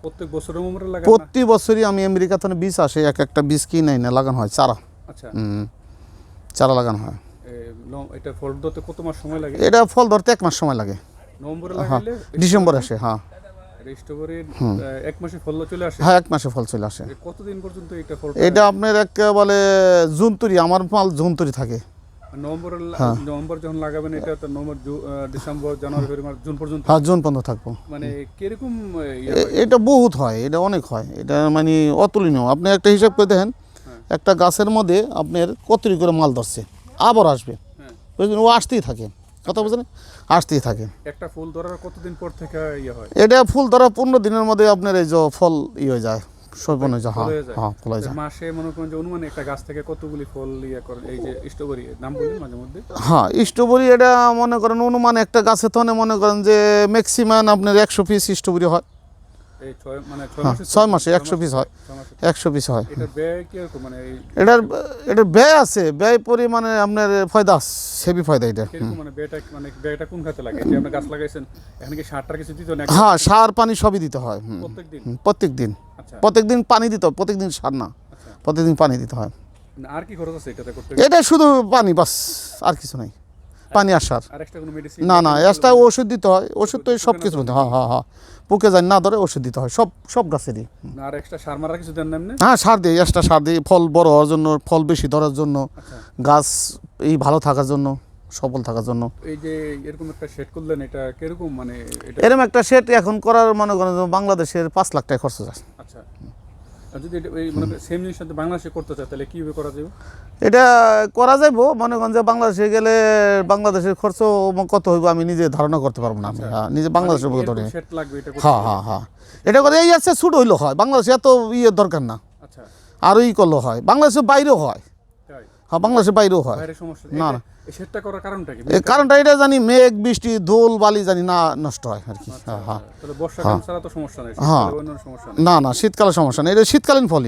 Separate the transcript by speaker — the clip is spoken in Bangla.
Speaker 1: প্রত্যেক বছরের উপরে লাগান না?
Speaker 2: প্রতি বছরই আমি আমেরিকা থেকে বীজ আসে, এক একটা বীজ কিনে এনে লাগানো হয় চারা।
Speaker 1: আচ্ছা,
Speaker 2: চারা লাগানো হয়।
Speaker 1: এটা ফল ধরতে কত মাস সময় লাগে?
Speaker 2: এটা ফল ধরতে 1 মাস সময় লাগে।
Speaker 1: নভেম্বরে
Speaker 2: হ্যাঁ,
Speaker 1: লাগাইলে
Speaker 2: ডিসেম্বরে আসে। হ্যাঁ,
Speaker 1: স্ট্রবেরির 1 মাসে ফল চলে আসে?
Speaker 2: হ্যাঁ, 1 মাসে ফল চলে আসে।
Speaker 1: কতদিন পর্যন্ত এটা ফল?
Speaker 2: এটা আপনার বলে জুন তৈরি, আমার মাল জুন তৈরি থাকে।
Speaker 1: নভেম্বর যখন লাগাবেন এটা তো নভেম্বর, ডিসেম্বর, জানুয়ারি, ফেব্রুয়ারি, মার্চ, জুন পর্যন্ত?
Speaker 2: হ্যাঁ, জুন পর্যন্ত থাকবো।
Speaker 1: মানে কিরকম
Speaker 2: এটা বহুত হয়, এটা অনেক হয়, এটা মানে অতুলনীয়। আপনি একটা হিসাব করে দেখেন, একটা গাছের মধ্যে আপনার কতটি করে মাল ধরছে, আবার আসবে, বুঝলেন? ও আসতেই থাকে, কথা বুঝলেন, আসতেই থাকে।
Speaker 1: একটা ফুল ধরার কতদিন পর থেকে হয়?
Speaker 2: এটা ফুল ধরা 15 দিনের মধ্যে আপনার এই যে ফল হয়ে যায়, শোভন হয়ে যায়। হ্যাঁ, হ্যাঁ, ফল হয়ে যায়।
Speaker 1: মাসে মনে করেন যে অনুমানে একটা গাছ থেকে কতগুলি ফল করে? এই যে স্ট্রবেরি নাম বলি মাঝে মধ্যে।
Speaker 2: হ্যাঁ, স্ট্রবেরি এটা মনে করেন অনুমান একটা গাছে তো মনে করেন যে ম্যাক্সিমাম আপনার 100 পিস স্ট্রবেরি হয়।
Speaker 1: এই
Speaker 2: 6 মাসে 100 পিস হয়, 100 পিস হয়।
Speaker 1: এটার ব্যয় কিরকম? মানে
Speaker 2: এটার ব্যয় আছে, ব্যয় পরিমাণে আপনার ফায়দা, সেবি ফায়দা এটা।
Speaker 1: কিরকম মানে ব্যয়টা কোন খাতে লাগে? যে আপনি গাছ লাগাইছেন, এখানে কি সারটার কিছু দিতে না?
Speaker 2: হ্যাঁ, সার পানি সবই দিতে হয়
Speaker 1: প্রত্যেকদিন?
Speaker 2: প্রত্যেকদিন।
Speaker 1: আচ্ছা,
Speaker 2: প্রত্যেকদিন পানি দিতে হয়, প্রত্যেকদিন সার না, প্রত্যেকদিন পানি দিতে হয়।
Speaker 1: আর কি খরচ আছে এটাতে করতে?
Speaker 2: এটা শুধু পানি, বাস, আর কিছু নাই, পানি আর সার।
Speaker 1: আর এক্সট্রা কোনো মেডিসিন?
Speaker 2: না, না, এক্সট্রা ওষুধ দিতে হয়, ওষুধ তো সব কিছু মধ্যে। হ্যাঁ, হ্যাঁ, হ্যাঁ, পোকে যায় না ধরে ওষুধ দিতে হয় সব গাছেরই।
Speaker 1: আর এক্সট্রা সার মারা কিছু দেন না এমনি?
Speaker 2: হ্যাঁ, সার দিই, এক্সট্রা সার দিই, ফল বড় হওয়ার জন্য, ফল বেশি ধরার জন্য, গাছ এই ভালো থাকার জন্য, সফল থাকার জন্য।
Speaker 1: এই যে এরকম একটা সেট করলেন, এটা কিরকম মানে এটা?
Speaker 2: এরকম একটা সেট এখন করার মনে করেন যে বাংলাদেশের 5 লাখ টাকা খরচ যায়।
Speaker 1: আচ্ছা, আর যদি এটা এই মানে সেম জিনিস যদি বাংলাদেশে করতে চায় তাহলে কিভাবে করা যাবে?
Speaker 2: এটা করা যাইব, মনে করেন যে বাংলাদেশে গেলে বাংলাদেশের খরচ কত হইব আমি নিজে ধারণা করতে পারবো না। আমি নিজে বাংলাদেশের মতো ধরে।
Speaker 1: সেট লাগবে এটা?
Speaker 2: হ্যাঁ, হ্যাঁ, হ্যাঁ, এটা করে এই আছে ছোট হইলেও হয়, বাংলাদেশে এত দরকার না।
Speaker 1: আচ্ছা,
Speaker 2: আরও করলেও হয়, বাংলাদেশের বাইরেও হয়।
Speaker 1: তাই?
Speaker 2: হ্যাঁ, বাংলাদেশের বাইরেও হয়।
Speaker 1: বাইরে সমস্যা
Speaker 2: না, না,
Speaker 1: এই সেটটা করার কারণটা কি?
Speaker 2: এই কারণটা এটা জানি মেঘ বৃষ্টি ধুল বালি জানি না নষ্ট হয় আর কি। হ্যাঁ, হ্যাঁ,
Speaker 1: তাহলে বর্ষাকাল ছাড়া তো সমস্যা নেই,
Speaker 2: হ্যাঁ,
Speaker 1: শীতকালে অন্য সমস্যা নেই?
Speaker 2: না, না, শীতকালে সমস্যা নেই, এটা শীতকালীন ফলই।